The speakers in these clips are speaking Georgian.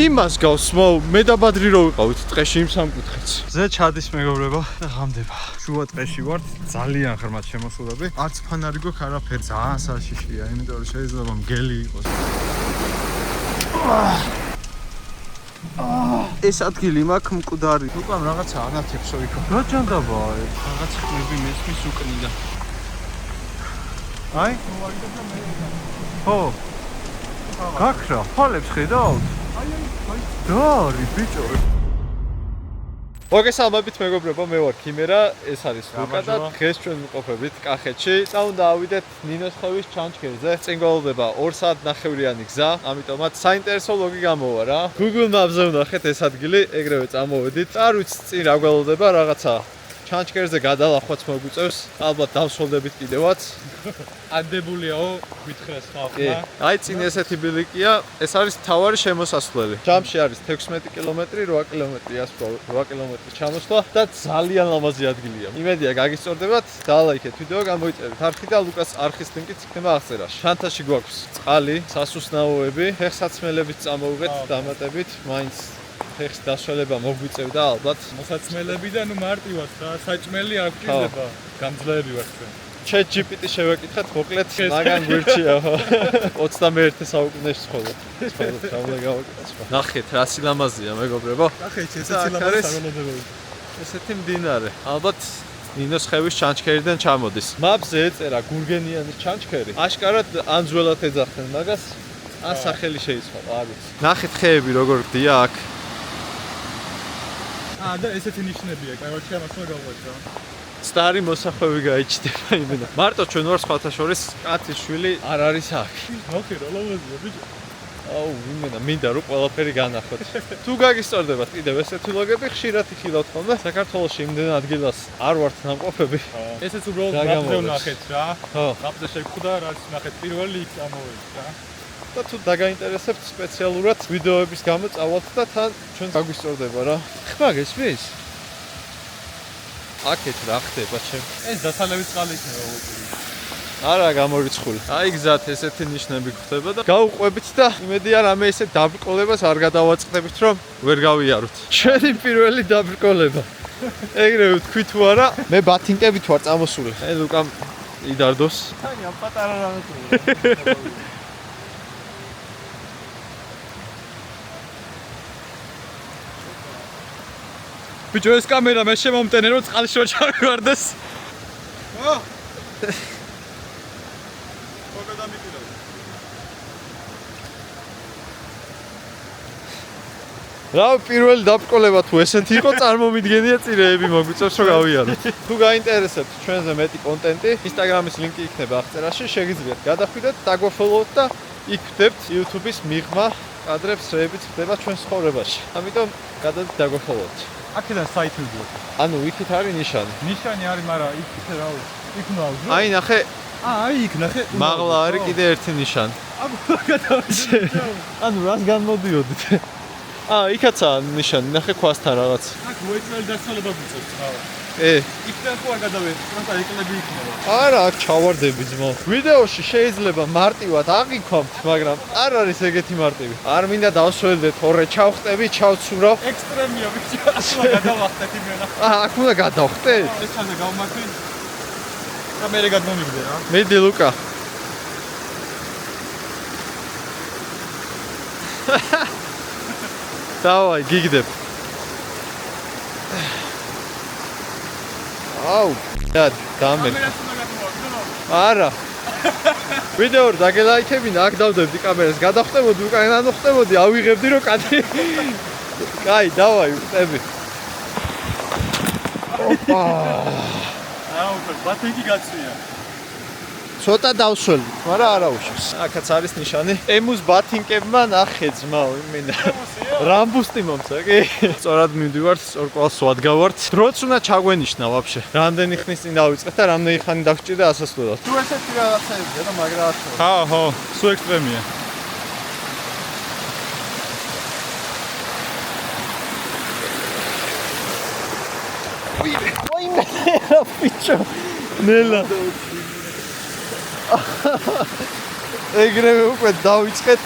იმას გავს მე დაბადრი რო ვიყავით ტყეში იმ სამკუთხედს. ზე ჩადის მეგობრებო და ღამდება. შუა ტყეში ვართ, ძალიან ღრმად შემოსულები. არც ფანარი გვაქვს, არაფერი, ძალიან საშიშია, იმიტომ რომ შეიძლება მგელი იყოს. ეს ადგილი მაქვს მკვდარი. უკან რაღაცა ანათებსო იქ. გაჯანდაბა ეს. რაღაც ხმები მესმის უკნიდან. აი? ხო. გაქრა, ფალებს ხედავთ? აი. დარი ბიჭო. მოგესალმებით მეგობრებო, მე ვარ ქიმერა, ეს არის ლუკა და დღეს ჩვენ ვიმყოფებით კახეთში. და უნდა ავიდეთ ნინოს ხევის ჩანჩქერზე. წინ გველოდება 2 საათნახევრიანი გზა, ამიტომაც საინტერესო ლოგი გამოვა რა. Google Maps-ზე ვნახეთ ეს ადგილი, ეგრევე წამოვედით. არ ვიცი წინ რა გველოდება, რაღაცა ჩანჩქერზე გადალახვაც მოგვიწევს. ალბათ დავსვოლდებით კიდევაც. ანდებულიაო გითხრას ხალხმა. აი წინ ესეთი ბილიკია, ეს არის მთავარი შემოსასვლელი. ჯამში არის 16 კილომეტრი, 8 კილომეტრი ასვლა, 8 კილომეტრი ჩამოსვლა და ძალიან ლამაზი ადგილია. იმედია გაგისწორდებათ, დალაიქეთ ვიდეო, გამოიწერეთ არხი და ლუკას არხის ლინკიც იქნება აღწერაში. შანთაში გვაქვს წყალი, სასუსნაოები, ფეხსაცმელებით წამოვიღეთ დამატებით, მაინც ფეხის დასვალება მოგვიწევდა ალბათ. მოსაცმელები და ნუ მარტივად რა, საჭმელი არ გჭირდება. გამძლეები ვარ ჩვენ. ChatGPT შევეკითხეთ, მოკლედ მაგან გვირჩია. 21 საუკუნეში ცხოვრობ. უნდა გავაკეთო. ნახეთ, რა სილამაზია, მეგობრებო. კახეთში ესეთი ლამაზი საგველოდებაა. ესეთი მდინარე. ალბათ ნინოს ხევის ჩანჩქერიდან ჩამოდის. მაპზე ეწერა გურგენიანის ჩანჩქერი. აშკარად ანძველად ეძახდნენ მაგას. ან სახელი შეიცვალა, არ ვიცი. ნახეთ ხეები როგორ გდია აქ. და ესეთი ნიშნებია, კაი, ამასმა გავუვაჭრა. სტარი მოსახვევი გაიჩნდება იმენა. მარტო ჩვენ ვარ სხვათა შორის კაცის შვილი არ არის აქ. ოკეი, რა ლამაზია ბიჭო. აუ, იმენა, მინდა რომ ყველაფერი განახოთ. თუ გაგისწორდებათ კიდევ ესეთი ლოგები, ხშირად იხილავთ ხოლმე. საქართველოში იმდენ ადგილას არ ვართ ნამყოფები. ესეც უბრალოდ მაპზე ვნახეთ რა. ხო. მაპზე შევხვდა, რაც ვნახეთ პირველი იქ წამოვედი რა. და თუ დაგაინტერესებთ სპეციალურად ვიდეოების გამო წავალთ და თან ჩვენ გაგვისწორდება რა. ხმა გესმის? აქეთ რა ხდება ჩემ? ეს დასალევი წყალი იქნება უყური. არა გამორიცხული. აი გზად ესეთი ნიშნები გვხდება და გავუყვებით და იმედია რამე ესე დაბრკოლებას არ გადავაწყდებით რომ ვერ გავიაროთ. ჩვენი პირველი დაბრკოლება. ეგრევე თქვი თუ არა, მე ბათინკებით ვარ წამოსული. აი ლუკამ იდარდოს. აი ამ პატარა რამე. ბიჭო ეს კამერა მე შემომტენე რომ წყალში რო ჩავივარდეს. ხო? როგორ დამიყირავ? რა პირველი დაბრკოლება თუ ესეთი იყო, წარმომიდგენია წირეები მოგვიწევს რომ გავიაროთ. თუ გაინტერესებთ ჩვენზე მეტი კონტენტი, Instagram-ის ლინკი იქნება აღწერაში, შეგიძლიათ გადახვიდეთ, დაგვაფოლოვოთ და იქ ვდებთ YouTube-ის მიღმა კადრებს, რეებიც ხდება ჩვენ ცხოვრებაში. ამიტომ გადადით დაგვაფოლოვოთ. აქედან საითი ვიდეო. ანუ იქით არის ნიშანი. ნიშანი არის, მაგრამ იქ რა ვიცი. იქ ნავზო. აი ნახე, აი იქ ნახე. მაღლა არის კიდე ერთი ნიშანი. აბა გადავიდე. ანუ რას განმოდიოდით? იქაცაა ნიშანი, ნახე ქვასთან რაღაც. აქ მოეწმელი დასალება გვიწევს რა. იქიდან ხო არ გადავედი, თუმცა ეკლები იქნება. არა, აქ ჩავარდები ძმო. ვიდეოში შეიძლება მარტივად აღიქვამთ, მაგრამ არ არის ეგეთი მარტივი. არ მინდა დავსველდეთ, ორე ჩავხტები, ჩავცურავ. ექსტრემია ბიჭო, ახლა გადავახტეთ იმენა. აქ უნდა გადავხტეთ? ეს ხანდა გავმაქვი. და მე გადმომიგდე რა. მედი ლუკა. დავაი, გიგდებ. აუ, დამე. არა. ვიდეო რა დაგელაიქებინა, აქ დავდებდი კამერას, გადახტებოდი, უკან არ მოხდებოდი, ავიღებდი რომ კადი. კაი, დავაი, ვტები. ოპა. აუ, ბათინკი გაწვია. ცოტა დავსველი, მაგრამ არა უშავს. აქაც არის ნიშანი. ემუს ბათინკებმა ნახე ძმაო, იმენა. რამბუსტი მომცა, კი? სწორად მივდივართ, სწორკვალს ვადგავართ. დროც უნდა ჩაგვენიშნა ვაფშე. რამდენი ხნის წინ დავიწყეთ და რამდენი ხანი დაგჭირდა ასასვლელად. თუ ესეთი რაღაცებია და მაგრა ახლა. ხო, სულ ექსტრემია. ვაიმე, ბიჭო. ნელა. ეგრევე უკვე დავიწყეთ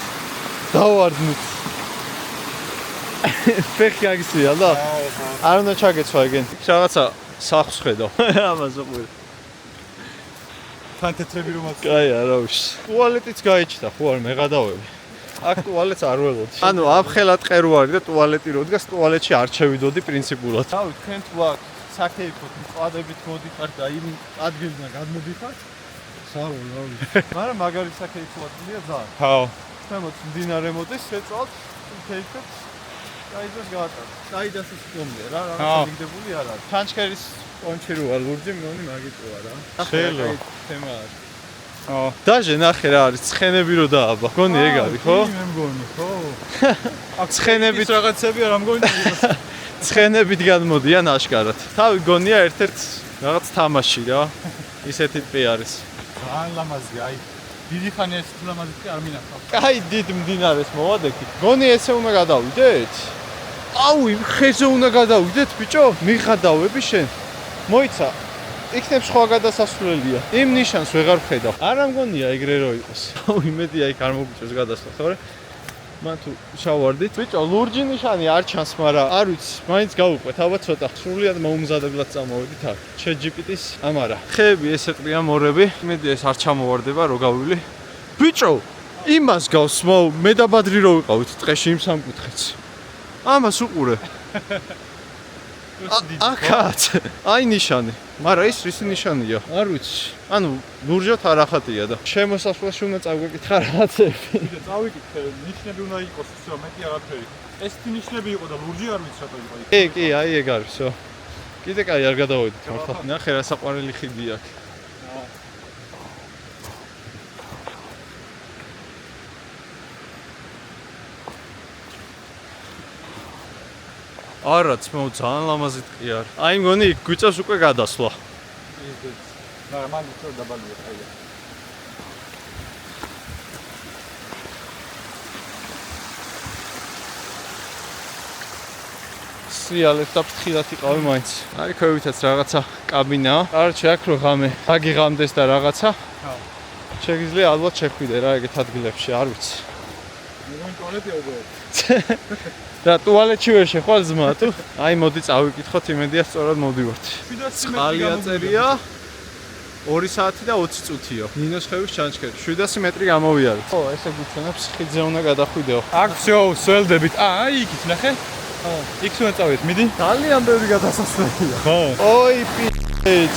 დავარდნით. ფეხი გაგიწია და არ უნდა ჩაგეცვა ეგენ. რაღაცა სახს ხედავ. ამას უყური. თან თეთრები რომ აქვს. კაი, არა უშ. ტუალეტიც გაიჩნდა, ხო არ მეღადავები. აქ ტუალეტს არ ველოდი. ანუ აფხელად ყერო არის და ტუალეტი რო დგას, ტუალეტში არ ჩევიდოდი პრინციპულად. თავი თქვენ თუ აქ საქეიფოთ მწვადებით მოდიხართ და იმ ადგილიდან გადმოდიხართ? სავო, რავი. მაგრამ მაგარი საქეიფო ადგილია ძალიან. ხო. თემოთ მდინარე მოდის, შეწვალთ, ქეიფეთ. საიდას გაატაროთ. საიდასის კომია რა, რაღაცა მიგდებული არ არის. ჩანჩქერის პონჩი რო არ ლურჯი მგონი მაგიწოა რა. შეიძლება. თემა არის. ო, დაჟე ნახე რა არის, ცხენები რო დააბა. გონი ეგ არის, ხო? მე მგონი, ხო. აქ ცხენებით რაღაცები არ მგონი. ცხენებით გადმოდიან აშკარად. თავი გონია ერთ-ერთ რაღაც თამაში რა. ისეთი ტყი არის. ძალიან ლამაზია, აი. დიდი ხანი ეს ლამაზი ტყი არ მინახავს. კაი, დიდ მდინარეს მოვადექი. გონი ესე უნდა გადავიდეთ? აუ, იმ ხეზე უნდა გადავიდეთ, ბიჭო? მიხადავები შენ. მოიცა. იქნებ სხვა გადასასვლელია. იმ ნიშანს ვეღარ ვხედავ. არა მგონია ეგრე რო იყოს. აუ, იმედია იქ არ მოგიწევს გადასვლა, ხო? მან თუ შავარდით. ბიჭო, ლურჯი ნიშანი არ ჩანს, მაგრამ არ ვიცი, მაინც გავუყვეთ, ალბათ ცოტა. სრულიად მოუმზადებლად წამოვედით აქ. ChatGPT-ს ამარა. ხეები ესე ყრია მორები. იმედია ეს არ ჩამოვარდება, რო გავივლი. ბიჭო, იმას გავს მე და ბადრი რო ვიყავით ტყეში იმ სამკუთხედს. ამას უყურე. აკაც, აი ნიშანი. მაგრამ ის რისი ნიშანია? არ ვიცი. ანუ ლურჯად არ ახატია და შემოსასვლელში უნდა წავგეკითხა რაღაცები. კიდე წავიკითხე, ნიშნები უნდა იყოს, ისე მეტი არაფერი. ეს ნიშნები იყო და ლურჯი არ ვიცი რატო იყო. კი, აი ეგ არისო. კიდე კაი არ გადავედით მართლა. ნახე რა საყვარელი ხიდი აქვს. არაც მე ძალიან ლამაზი ტყი არის. აი მგონი იქ გვიწევს უკვე გადასვლა. მაგრამ მან უფრო დაბალია, აი. სრიალებს და ფრთხილად იყავი მაინც. აი ქვევითაც რაღაცა კაბინაა. კარჩე აქ რო ღამე აგიღამდეს და რაღაცა. ხო. შეგიძლია ალბათ შეხვიდე რა ეგეთ ადგილებში, არ ვიცი. მე ტუალეტი აუგო. და ტუალეტში ვერ შეხვალ ძმა თუ? აი მოდი წავიკითხოთ, იმედია სწორად მოვდივართ. წყალი აწერია 2 საათი და 20 წუთიო. ნინოს ხევის ჩანჩქერი 700 მეტრი გამოვიარეთ. ხო, ესე გუჩვენებს ხიდზე უნდა გადახვიდეო. აქ всё, სველდებით. აი, იქით ნახე. ხო. იქ უნდა წავიდეთ, მიდი. ძალიან ბევრი გადასასვლელია. ხო. ოი პიჭ.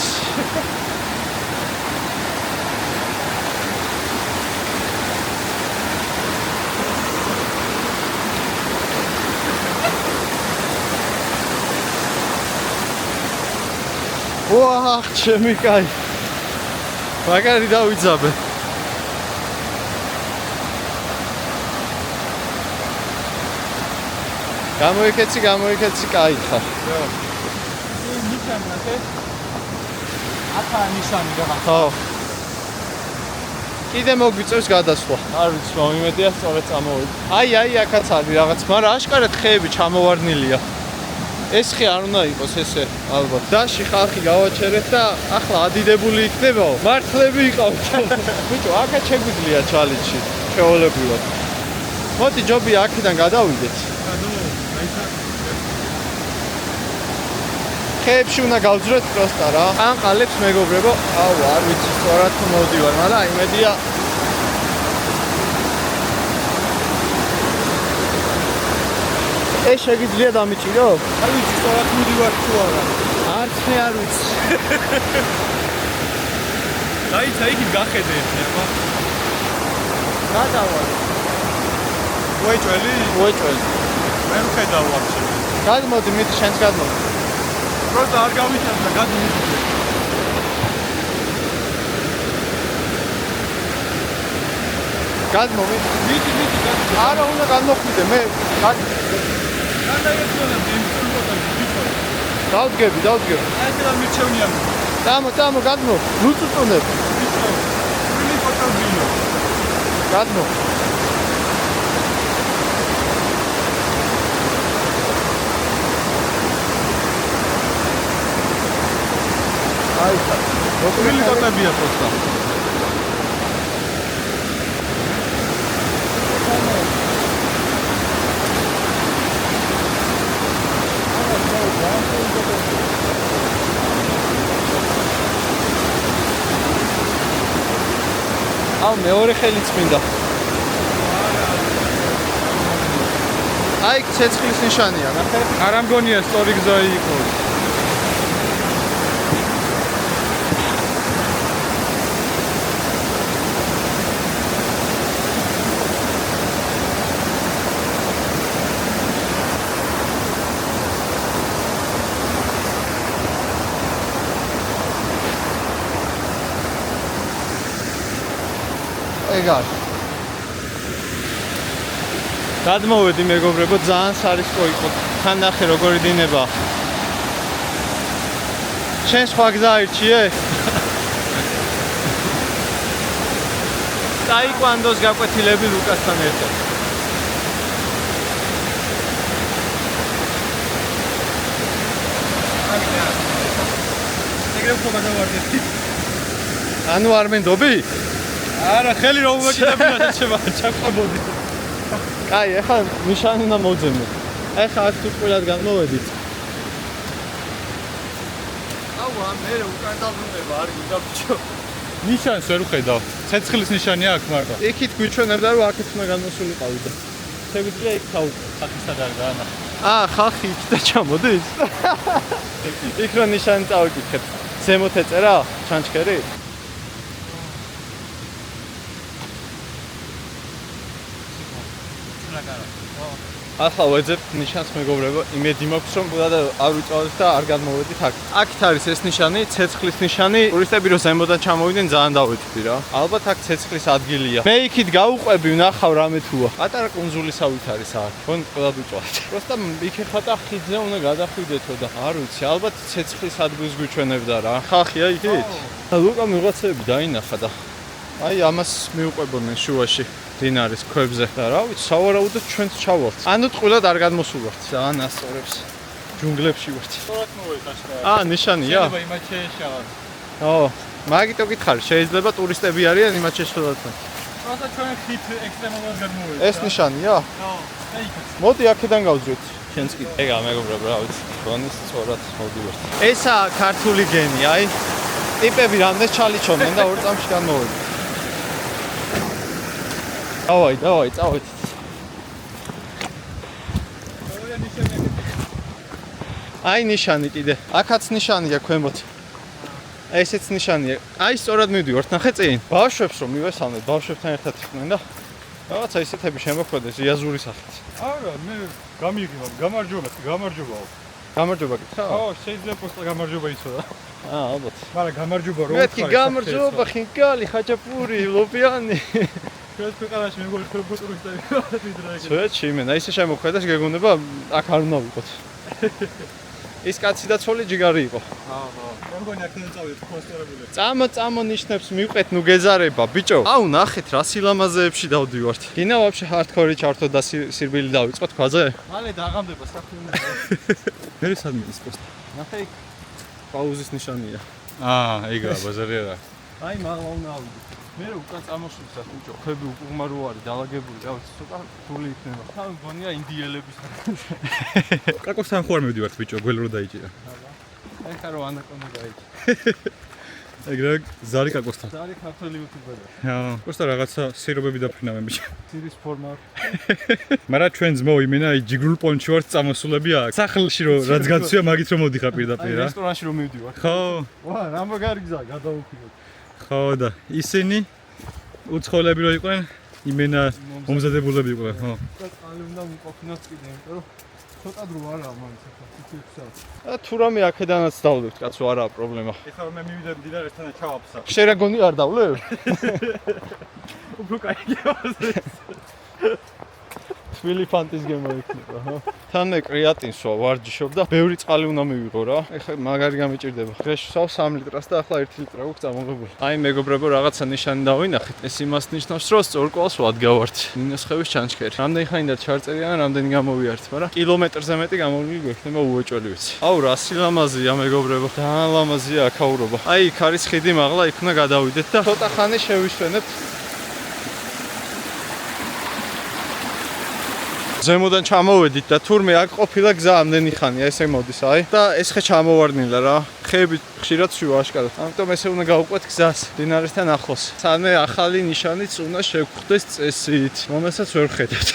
ვაჰ, ჩემი კაი. მაგარი დავიძაბე. გამოიქეცი, კაი ხარ. ნიშანი ნახე. აფა ნიშანი რა. ხო. კიდე მოგვიწევს გადასვლა. არ ვიცი, მომიმედია სწორედ წამოვედი. აი, აქაც არის რაღაც, მაგრამ აშკარად ხეები ჩამოვარდნილია. ეს ხე არ უნდა იყოს ესე, ალბათ. დაში ხალხი გავაჩერეთ და ახლა ადიდებული იქნებაო. მართლები იყავთ. ბიჭო, აქაც შეგვიძლია ჩალენჯი, შეოლებრივად. მოდი ჯობია აქედან გადავიდეთ. ხეებში უნდა გავძვრეთ პროსტა რა. ან ყალებს მეგობრებო, აუ, არ ვიცი სწორად თუ მოვდივარ, მაგრამ იმედია ეს შეგიძლია დამიჭირო? არ ვიცი, სწორად მივიდივარ თუ არა. არც მე არ ვიცი. დაიცა იქით გახედე ახლა. რა დავალ? უეჭველი? უეჭველი. მე ვხედავ ვაფშე. გადმოდი, მიდი შენც გადმოდი. პროსტა არ გავიჩანს და გადმოდი. გადმომი. მიდი, არა, უნდა გადმოხვიდე, მე დავდგები. აი ეს რა მირჩევნია. დამო, გადმო. ლუწუწუნებ. ვინი ფოტობიო. გადმო. აი, ვინი ფოტობია პროსტა. აუ მეორე ხელიც მინდა. აი ცეცხლის ნიშანია, ნახე. არ ამგონია სწორი გზა იყო. ეგარ. გადმოვედი მეგობრებო, ძალიან სარისკო იყო. თან ნახე როგორი დინება. შენ სხვა გზა აირჩიე? ტაიკვანდოს გაკვეთილები ლუკასთან ერთად. ეგრე უფრო გადავარდები. ანუ არ მენდობი? არა, ხელი რომ მოკიდებინა შეჩება, ჩაყვებოდი. კაი, ეხლა ნიშანი უნდა მოძებნო. ეხლა აქ თუ ყველად გამოვედით. აუ, მე უკან დავუნება, არ გინდა ბიჭო. ნიშანს ვერ ვხედავ. ცეცხლის ნიშანია აქ მარტო. იქით გვიჩვენებდა რომ აქეთ უნდა გამოსულიყავი და შეგვიძლია იქ თავ ხალხისად არ გაანა. ხალხი იქ და ჩამოდის. იქ რა ნიშანი წავიკითხეთ. ზემოთ ეწერა ჩანჩქერი? ახლა ვეძებ ნიშანს მეგობრებო, იმედი მაქვს რომ ბუდად არ ვიწვალეთ და არ გადმოვედით აქ. აქეთ არის ეს ნიშანი, ცეცხლის ნიშანი. ტურისტები რო ზემოდან ჩამოვიდნენ, ძალიან დავეთქვი რა. ალბათ აქ ცეცხლის ადგილია. მე იქით გავუყვები, ვნახავ რამე თუა. პატარა კუნძულისავით არის აქ. თქვენ ყველად ვიწვალეთ. პროსტა იქ ხატა ხიდზე უნდა გადახვიდეთო და არ ვიცი, ალბათ ცეცხლის ადგილს გვიჩვენებდა რა. ხალხია იქით? ლუკა მიღაცები დაინახა და აი ამას მიუყვებოდნენ შუაში. დინარის ქვებზე და რა ვიცი, სავარაუდოდ ჩვენც ჩავალთ. ანუ ტყუილად არ გადმოსულვართ. ძალიან ასწორებს. ჯუნგლებში ვართ. სწორად მოვეცაჩრა. ნიშანია. შეიძლება იმათ შეეშალათ. მაგიტო გითხარი, შეიძლება ტურისტები არიან იმათ შეშალათთან. პროსტა ჩვენ ხით ექსტრემალურად გადმოვეცეთ. ეს ნიშანია? აიქაც. მოდი აქედან გავძვეთ. შენც კი. ეგა მეგობრებო, რა ვიცი, გონის სწორად მოვდივართ. ესაა ქართული გენი, აი. ტიპები რამდენს ჩალიჩოდნენ და ორ წამში გამოვედი. დავაი, წავედით. აი ნიშანი კიდე. აქაც ნიშანია ქვემოთ. ესეც ნიშანია. აი სწორად მივდივართ, ნახე წინ. ბავშვებს რომ მივესალმეთ, ბავშვებთან ერთად იყვნენ და რაღაცა ისეთები შემოქმედეს იაზური სახით. არა, მე გამიგივარ, გამარჯობა. გამარჯობა გითხრა? შეიძლება პროსტა გამარჯობა იცოდა. ალბათ. მაგრამ გამარჯობა რო მეთქი გამარჯობა, ხინკალი, ხაჭაპური, ლობიანი. ჩვენ ქვეყანაში მეგობრებო ტურისტები ვართ ვიდრე. სვეტში იმენა ისე შემოქმედას გეგონება აქ არ უნდა ვიყოთ. ის კაცი და ცოლი ჯიგარი იყო. მე მგონი აქედან წავიდეთ კონსტერებული. წამო ნიშნებს მივყეთ ნუ გეზარება, ბიჭო. აუ ნახეთ რა სილამაზეებში დავდივართ. გინა ვაფშე ჰარდკორი ჩართო და სირბილი დავიწყოთ ქვაზე. მალე დაღამდება საფრთხე. მე სადმე ის პოსტი. ნახე იქ პაუზის ნიშანია. ეგაა ბაზარია რა. აი მაღლა უნდა ავიდეთ. მე უკან წამოშვილსა ბიჭო, ხები უკუღმარო არის დალაგებული, რა ვიცი, ცოტა გული იქნება. თან მგონია ინდიელების. კაკოსთან ხوار მივდივართ ბიჭო, გველო რო დაიჭირა. ეხა რო ანაკონდა დაიჭირა. ეგრე ზარი კაკოსთან. ზარი ქართველი იუთუბერია. პროსტა რაღაცა სირობები დაფრინავენ ბიჭო. სირის ფორმა. მაგრამ ჩვენ ძმო იმენა აი ჯიგრულ პონჩი ვართ წამოსულები აქ. სახლში რო რაც გაცვია მაგით რომ მოდიხარ პირდაპირ რა. რესტორანში რომ მივდივარ. ხო. ვა, რა მაგარი გზა გადავუხილოთ. ხო და ისინი უცხოელები რო იყვნენ, იმენა მომზადებულები იყვნენ, ხო. და წყალი უნდა მიყოფინოთ კიდე, იმიტომ რომ ცოტა დრო არაა მაინც ახლა 5 საათი. თუ რამე აქედანაც დავლებთ, კაცო, არაა პრობლემა. ეხლა მე მივიდე მდინარესთან და ჩავაფსა. შენ რა გონი არ დავლებ? უფრო კაი გეუბნები. თბილი ფანტის გემოიქნება, ხო? თან მე კრეატინსო ვარჯიშობ და ბევრი წყალი უნდა მივიღო რა. ეხლა მაგარი გამიჭირდება. დღეში ვსავ 3 ლიტრას და ახლა 1 ლიტრა გვაქვს წამოღებული. აი მეგობრებო, რაღაცა ნიშანი დავინახეთ. ეს იმას ნიშნავს, რომ სწორკვალს ვადგავართ. ნინოსხევის ჩანჩქერი. რამდენი ხანიდან ჩარწერია, რამდენი გამოვიართ, მაგრამ კილომეტრზე მეტი გამოვიგი გვექნება უეჭველი ვიცი. აუ რა სილამაზია მეგობრებო. ძალიან ლამაზია აქაურობა. აი იქ არის ხიდი, მაღლა იქ უნდა გადავიდეთ და ცოტა ხანი შევისვენებთ. ზემოდან ჩამოვედით და თურმე აქ ყოფილა გზა ამდენი ხანია, ესე მოდის, აი. და ეს ხე ჩამოვარდნილა რა. ხეები ხშირად შუა აშკარად. ამიტომ ესე უნდა გავუყვეთ გზას მდინარესთან ახლოს. სანე ახალი ნიშანიც უნდა შევხვდეს წესით, რომელსაც ვერ ხედავთ.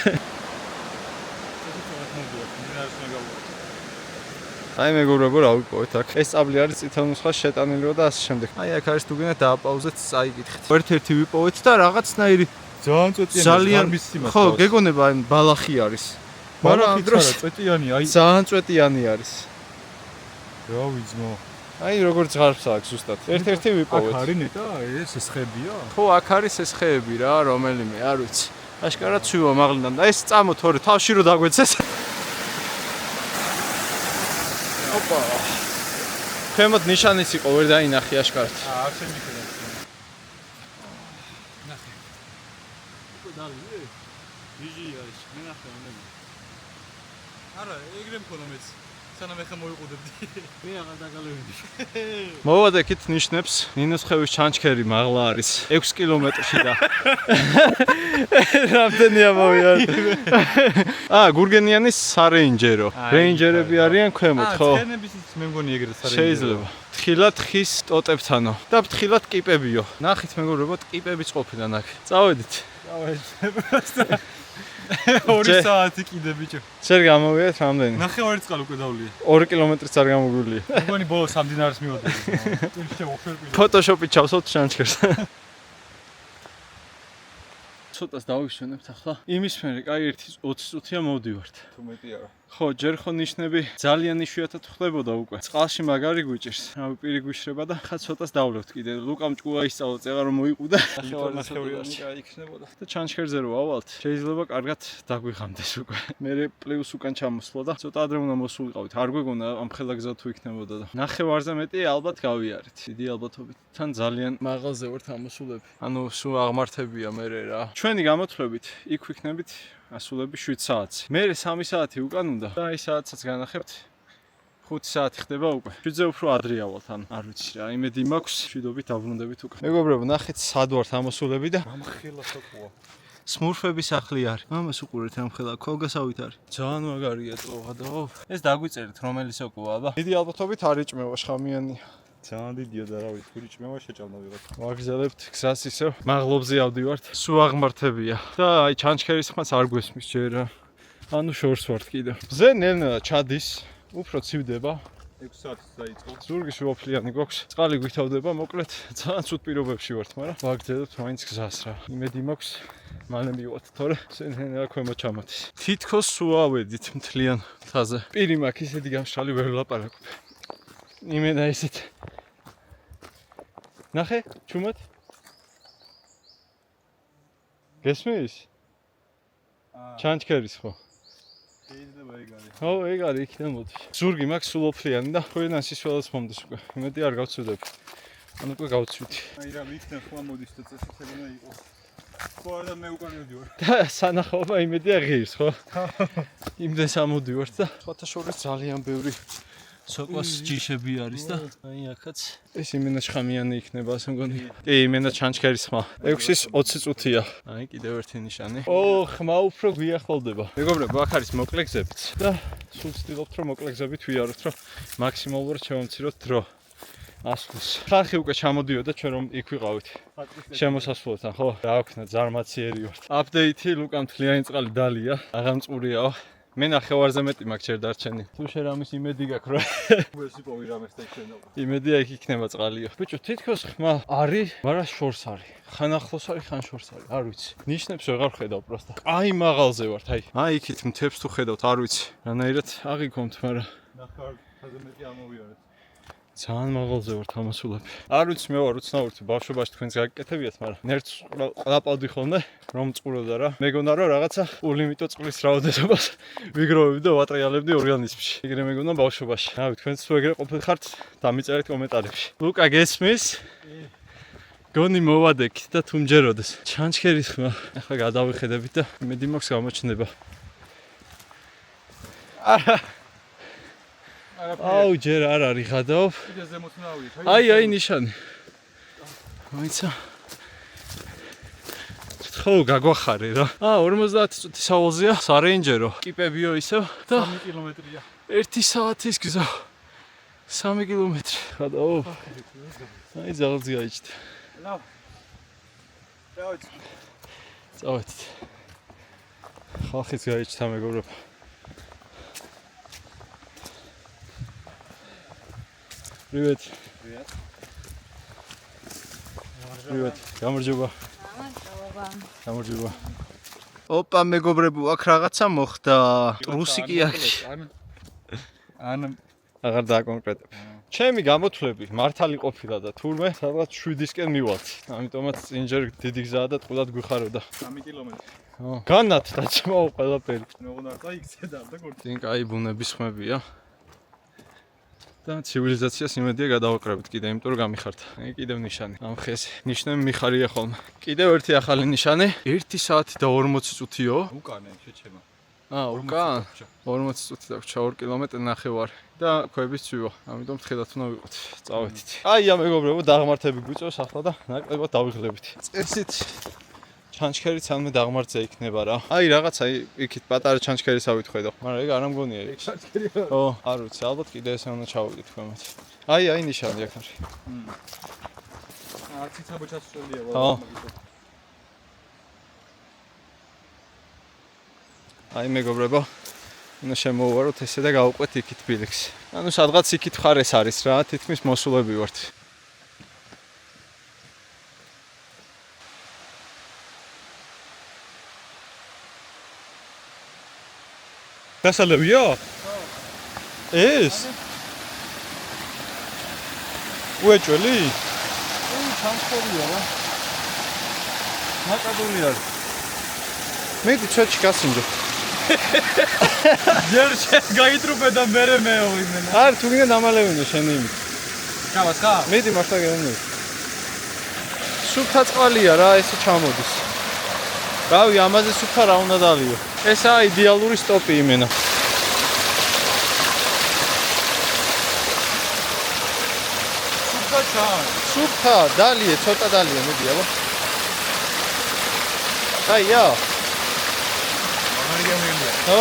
აი მეგობრებო, რა ვიპოვეთ აქ. ეს წაბლი არის წითელ ნუსხაში შეტანილიყო და ასე შემდეგ. აი აქ არის თუ გინდათ დააპაუზეთ, წაიკითხეთ. ერთ-ერთი ვიპოვეთ და რაღაცნაირი ძალიან წვეტიანი ძალიან ხო, გეგონება აი ბალახი არის. მაგრამ დროს წვეტიანი, აი ძალიან წვეტიანი არის. რა ვიცმო. აი როგორც ღარბს აქ ზუსტად. ერთ-ერთი ვიპოვეთ. აქ არის ნეტა, ეს ხეებია? ხო, აქ არის ეს ხეები რა, რომელიმე, არ ვიცი. აშკარად ცუვა მაღლიდან და ეს წამოთ ორი თავში რო დაგვეცეს. ოპა. ქვემოთ ნიშანიც იყო, ვერ დაინახი აშკარად. არ შემიქნა. ნახე. უკვე დავიდე. ვიჟია ის, მე ნახე ამბები. არა, ეგრე მქონდა მეც. სანამ ეხა მოიყუდებდი. მე აღარ დაგალევიდი. მოვადექით ნიშნებს, ნინოს ხევის ჩანჩქერი მაღლა არის 6 კილომეტრში და რამდენი ამოვიდა. გურგენიანის სარეინჯერო. რეინჯერები არიან ქვემოთ, ხო? ცხენებისიც მე მგონი ეგრე სარეინჯერო. შეიძლება. თხილად ხის ტოტებთანო და თხილად კიპებიო. ნახით მეგობრებო, კიპებიც ყოფილან აქ. წავედით. წავედით. 2 საათი კიდე ბიჭო. შენ გამოვიდეთ რამდენი? ნახევარი წყალი უკვე დავლია. 2 კილომეტრიც არ გამოგვილია. მგონი ბოლოს ამდინარეს მივოდები. ფოტოშოპით ჩავსვათ ჩანჩქერს. ცოტას დავიშვენებთ ახლა. იმის მერე, კაი 20 წუთია მოვდივართ. თუ მეტი არა. ხო, ჯერ ხო ნიშნები ძალიან იშვიათად ხდებოდა უკვე. წყალში მაგარი გვიჭირს. რავი, პირი გვიშრება და ხა ცოტას დავლევთ კიდე. ლუკამ ჭკუა ისწავლა წეღა რომ მოიყუდა. ნახევრიანი კაი იქნებოდა. და ჩანჩქერზე რო ავალთ, შეიძლება კარგად დაგვიღამდეს უკვე. მე პლუს უკან ჩამოსვლა და ცოტა ადრე უნდა მოსულიყავით. არ გვეგონა ამ ხელა გზა თუ იქნებოდა და ნახევარზე მეტი ალბათ გავიარეთ. დიდი ალბათობით თან ძალიან მაღალზე ვართ ამოსულები. ანუ სულ აღმართებია მე რა. ჩვენი გამოთვლებით იქ ვიქნებით ასულები 7 საათი. მე 3 საათი უკან უნდა და აი საათსაც განახებთ 5 საათი ხდება უკვე. 7-ზე უფრო ადრე ავალთ, ან არ ვიცი რა, იმედი მაქვს, შვიდობით დავრუნდებით უკვე. მეგობრებო, ნახეთ სად ვართ ამოსულები და ამხელა სოკოა. სმურფების სახლი არის. მამას უყურეთ ამ ხელა, ქოლგასავით არის. ძალიან მაგარია წოღა და ეს დაგვიწერეთ რომელი სოკოა, აბა. დიდი ალბათობით არ იჭმევა შხამიანია. ძალიან დიდია და რა ვიცი, თური ჭმევა შეჭამდა ვიღაც. ვაგზალებთ გზას ისევ მაღლობზე ავდივართ. სულ აღმართებია და აი ჩანჩქერის ხმაც არ გვესმის ჯერ. ანუ შორს ვართ კიდე. მზე ნელ-ნელა ჩადის, უფრო ცივდება. 6 საათი დაიწყო. ზურგი შუაფლიანი გვაქვს. წყალი გვითავდება, მოკლედ ძალიან ცუდ პირობებში ვართ, მაგრამ ვაგზალებთ მაინც გზას რა. იმედი მაქვს მალე მივიღოთ, თორე ნელ-ნელა ქვემოთ ჩამოდის. თითქოს სულ ავედით მთლიან მთაზე. პირი მაქვს ისეთი გამშრალი ვერ ვლაპარაკობ. იმედა ისეთ. ნახე, ჩუმად. გესმის? ჩანჩქერის ხო? შეიძლება ეგ არის. ხო, ეგ არის იქიდან მოდის. ზურგი მაქვს სულოფლიანი და ხვიდან სისვალეც მომდის უკვე. იმედი არ გავცვიდები. ანუ უკვე გავცვიდი. აი რა ვიქნა ხმა მოდის და წესიც ეგონა იყო. ხო არა მე უკან მივდივარ. და სანახაობა იმედია ღირს, ხო? იმდეს ამოდივართ და სხვათა შორის ძალიან ბევრი სოკოს ჯიშები არის და აი აქაც ეს იმენა შხამიანი იქნება, ასე მგონი. კი, იმენა ჩანჩქერის ხმა. 6-ის 20 წუთია. აი კიდევ ერთი ნიშანი. ხმა უფრო გვიახლოვდება. მეგობრებო, აქ არის მოკლე გზებიც და სულ ვცდილობთ რომ მოკლე გზებით ვიაროთ, რომ მაქსიმალურად შევამციროთ დრო. ასვლის. ხალხი უკვე ჩამოდიოდა ჩვენ რომ იქ ვიყავით. შემოსასვლელთან, ხო? რა ვქნა, ზარმაციერი ვართ. აპდეიტი, ლუკამ თლიანი წყალი დალია, აღამწყურიაო. მე ნახევარზე მეტი მაქვს ჯერ დარჩენი. თუ შენ ამის იმედი გაქვს რა. ეს იპოვი რამეს და იქნება. იმედია იქ იქნება წყალიო. ბიჭო, თითქოს ხმა არის, მაგრამ შორს არის. ხან ახლოს არის, ხან შორს არის. არ ვიცი. ნიშნებს ვეღარ ხედავ პროსტა. აი მაღალზე ვართ, აი. აი იქით მთებს თუ ხედავთ, არ ვიცი. რანაირად აღიქონთ, მაგრამ ნახევარზე მეტი ამოვიარეთ. ძალიან მაღალზე ვართ ამასულები. არ ვიცი მე ვარ უცნაური ბავშვობაში თქვენს გაგიკეთებიათ, მაგრამ ნერც ყლაპავდი ხოლმე რომ წყუროდა რა. მეგონა რომ რაღაცა ულიმიტო წყლის რაოდენობას ვიგროვებდი და ვატრიალებდი ორგანიზმში. ეგრე მეგონა ბავშვობაში. რავი, თქვენც თუ ეგრე ყოფილხართ, დამიწერეთ კომენტარებში. ლუკა გესმის? გონი მოვადექით და თუ მჯეროდეს. ჩანჩქერის ხმა. ახლა გადავიხედებით და იმედი მაქვს გამოჩნდება. აუ, ჯერ არ არის გადავ. კიდე ზემოთ ნავით. აი ნიშანი. მოიცა. ხო, გაგვახარე რა. 50 წუთი სავალზეა, სარეინჯერო. კიპებიო ისევ და 3 კილომეტრია. 1 საათის გზა. 3 კილომეტრი. ხადაო. აი ზაღლს გაიჭდა. ნაუ. დავით. წავედით. ხალხიც გაიჭდა მეგობრებო. Привет. Привет. Привет. გამარჯობა. გამარჯობა. ოპა მეგობრებო, აქ რაღაცა მოხდა. რუსი კი აქ. ან აღარ დააკონკრეტებ. ჩემი გამოთვლები მართალი ყოფილა და თურმე სადღაც 7-ისკენ მივალთ. ამიტომაც წინჯერ დიდი გზაა და ტყუდად გვიხარო და 3 კილომეტრი. განათ დაჭმაო ყველაფერი. მოგონარ და იქცედა და გორდი. წინ კაი ბუნების ხმებია. და ცივილიზაციას იმედია გადავაყრებით კიდე, იმიტომ რომ გამიხარდა. აი კიდევ ნიშანი. ამ ხეს ნიშნები მიხარია ხოლმე. კიდევ ერთი ახალი ნიშანი. 1 საათი და 40 წუთიო. უკანე შეჩემა. უკან 40 წუთი დაგვრჩა 2 კილომეტრი ნახევარი და ქვების ცვივა. ამიტომ ხედავთ უნდა ვიყოთ. წავედით. აი მეგობრებო, დაღმართები გვიწევს ახლა და ნაკლებად დავიღლებით. წესით ჩანჩქერიც ამე დაღმართზე იქნება რა. აი რაღაცა იქით პატარა ჩანჩქერისავით ხედავ. მაგრამ ეგ არ ამგონია ეგ. ჩანჩქერია. ო, არ ვიცი, ალბათ კიდე ესე უნდა ჩავიდეთ ქვემოთ. აი ნიშანი აქ არის. არც იცაბო ჩასვლელია ხო. აი მეგობრებო, უნდა შემოვუვაროთ ესე და გავუყვეთ იქით ბილიქს. ანუ სადღაც იქით ხარეს არის რა, თითქმის მოსულები ვართ. დასალებია? ეს? უეჭველი? ჩანჩქერია რა. ნაკადული არის. მეტი ჩაჩი გასინჯო. ჯერ გაიტრუპე და მერე მეო იმენა. არ თუ გინდა დამალევინო შენი იმით. ჩავას ხა? მეტი მართლა გეუბნები. სუფთა წყალია რა, ესე ჩამოდის. რავი, ამაზე სუფთა რა უნდა დალიო. ესაა იდეალური სტოპი იმენა. სუფთა ჩან. სუფთა, დალიე, ცოტა დალიე, მედი აბა. აია. მაგარია მელია. ო.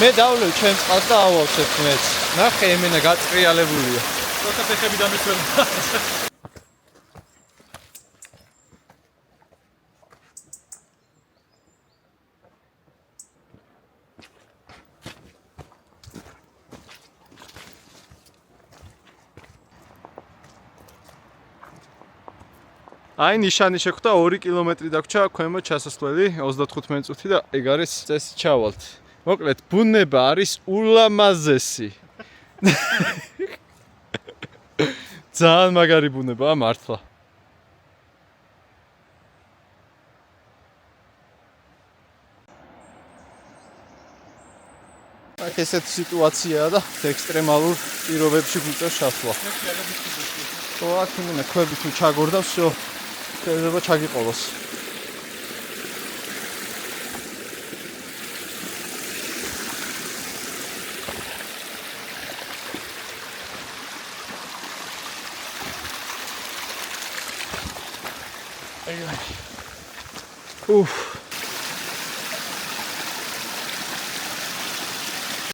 მე დავლევ ჩემ წყალს და ავავსებ მეც. ნახე, იმენა გაწყრიალებულია. ცოტა ფეხები დამისვერდა. აი ნიშანი შეხვდა 2 კილომეტრი დაგვრჩა ქვემოთ ჩასასვლელი 35 წუთი და ეგ არის წესი ჩავალთ. მოკლედ ბუნება არის ულამაზესი. ძალიან მაგარი ბუნებაა მართლა. აქ ესეთი სიტუაციაა და ექსტრემალურ პირობებში გვიწევს ჩასვლა. ხო, აქ იმენა ქვები თუ ჩაგორდა, всё. შეიძლება ჩაგიყოლოს.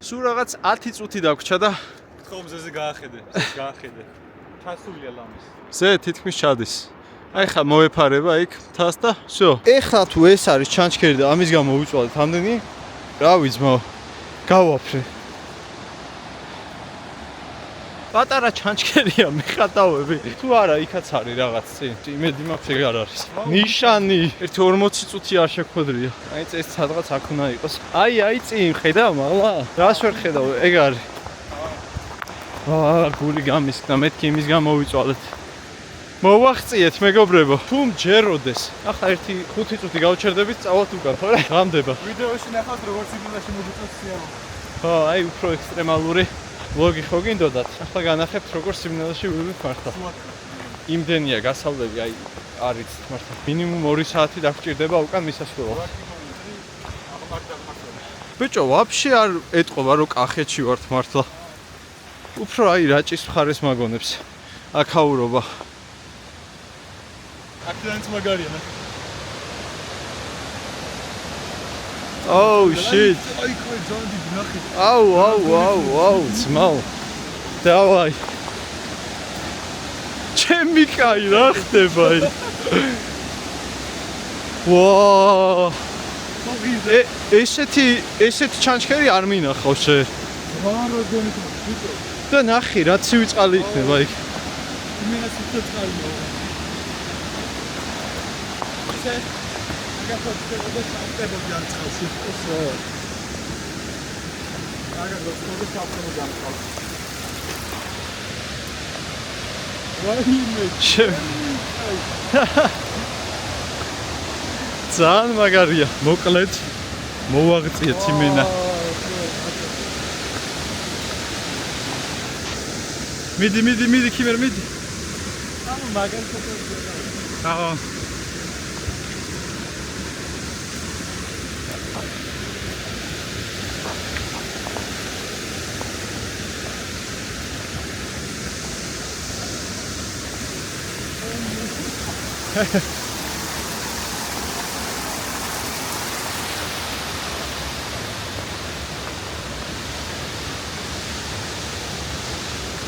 სულ რაღაც 10 წუთი დაგვრჩა და ხომზეზე გაახედე. ჩასულია ლამის. ზე თითქმის ჩადის. აი ხა მოეფარება იქ თას და всё. ეხლა თუ ეს არის ჩანჩქერი და ამის გამო ვიწვალეთ ამდენი, რა ვიცმო, გავაფრე. პატარა ჩანჩქერია მიხატავები. თუ არა, იქაც არის რაღაც წინ. იმედი მაქვს ეგ არ არის. ნიშანი 1-40 წუთი არ შეხვედრია. აი წეს სადღაც აქ უნდა იყოს. აი წინ ხედავ მაღლა? რას ვერ ხედავ? ეგ არის. გული გამისკდა, მეთქი იმის გამო ვიწვალეთ. მოვახციეთ მეგობრებო. თუ მჯეროდეს. ახლა 1-5 წუთი გავჩერდებით, წავალთ უკან, ხო რა? გამდება. ვიდეოში ნახავთ როგორც სიმინაში მოგიწევს სიაო. ხო, აი უფრო ექსტრემალური ვლოგი ხო გინდოდათ? ახლა განახებთ როგორც სიმინაში ვივით მართლა. იმდენია გასავლები, აი არის მართლა. მინიმუმ 2 საათი დაგჭირდება უკან მისასვლელად. ბიჭო, ვაფშე არ ეტყობა რომ კახეთში ვართ მართლა. უფრო აი რაჭის მხარეს მაგონებს. აქაურობა. აქედანაც მაგარია. Oh shit. აი ხო ძალიან დიდი ნახე. აუ, ძმაო. დავაი. ჩემი კაი რა ხდება აი. ვაა. ესეთი ჩანჩქერი არ მინახავს შე. ვაროდენი ბიჭო. და ნახე რა ცივი წყალი იქნება იქ. იმენა სიტყვით წყალია. ისე გასაწევდა სამწებოდი არ წყალს ისე. აგერ გასწორდა სამწებოდი არ წყალს. ვაიმე შე. ძალიან მაგარია. მოკლედ მოვაღწიეთ იმენა. მიდი ქიმერ მიდი. ანუ მაგარ ფოტოზე. აჰა.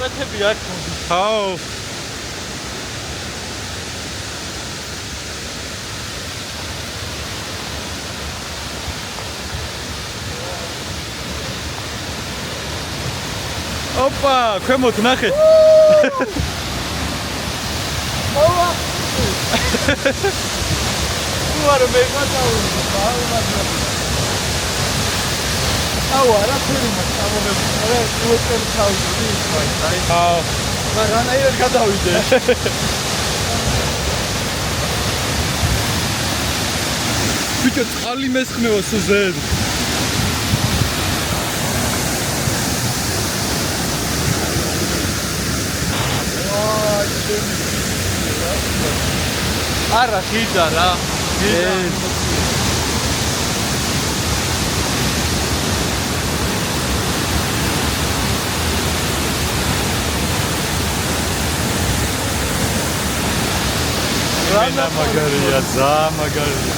Letები აქ მოდი. აუ. ოპა, ქვემოთ ნახე. ოვა. უარი მე გადავიდე. აუ არა ფერმა გამომებული. არა უეწერ თავი ის. აუ. მაგრამ აირად გადავიდე. ბიჭო, წყალი მესხმევა სუზენ. არა ხიდა რა. რა მაგარია, ძალიან მაგარია.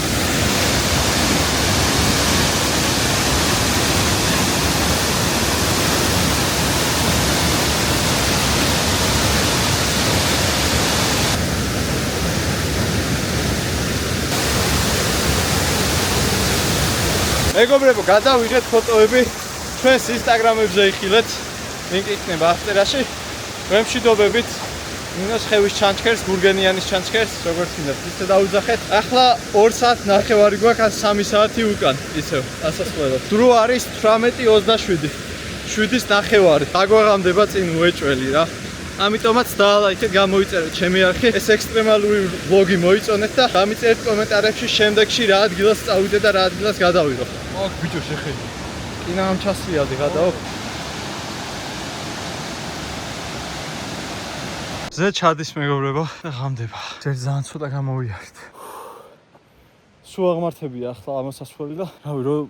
მეგობრებო, გადავიღეთ ფოტოები ჩვენს ინსტაგრამებზე იხილეთ. ლინკი იქნება აღწერაში. ვემშვიდობებით ნინოს ხევის ჩანჩქერს, გურგენიანის ჩანჩქერს, როგორც გინდათ, ისე დაუძახეთ. ახლა 2 საათ ნახევარი გვაქვს, ან 3 საათი უკან, ისევ, ასასვლელად. დრო არის 18:27. 7-ის ნახევარი. დაგვაღამდება წინ უეჭველი რა. ამიტომაც დაალაიქეთ, გამოიწერეთ ჩემი არხი. ეს ექსტრემალური ვლოგი მოიწონეთ და დამიწერეთ კომენტარებში შემდეგში რა ადგილას წავიდე და რა ადგილას გადავიღო. აქ ბიჭო შეხედე. კინა ამ ჩასვიადი გადაო. ზე ჩადის მეგობრებო და ღამდება. ჯერ ძალიან ცოტა გამოვიარეთ. სულ აღმართებია ახლა ამასასვლელი და რავი რომ